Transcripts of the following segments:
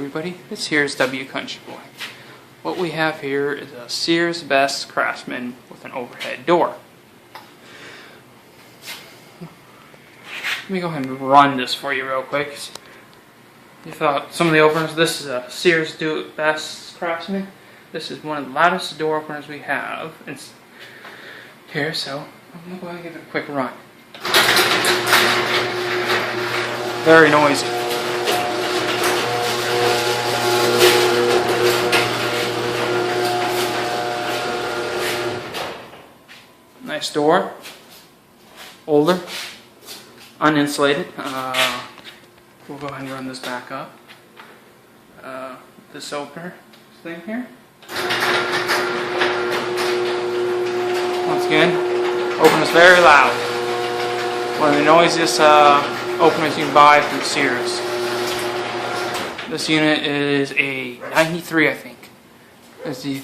everybody, it's Sears W Country Boy. What we have here is a Sears Best Craftsman with an overhead door. Let me go ahead and run this for you real quick. You thought some of the openers, this is a Sears Best Craftsman. This is one of the loudest door openers we have. It's here, so I'm going to go ahead and give it a quick run. Very noisy. Nice door. Older. Uninsulated. We'll go ahead and run this back up. This opener thing here. Once again, opens very loud. One of the noisiest openers you can buy from Sears. This unit is a 93, I think. Is the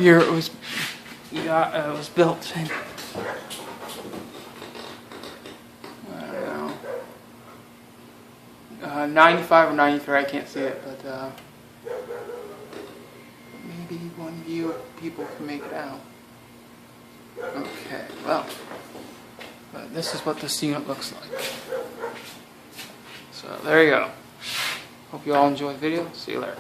year it was built in. I don't know. 95 or 93, I can't see it, but maybe one of you people can make it out. Okay, well, but this is what this unit looks like. So there you go. Hope you all enjoyed the video. See you later.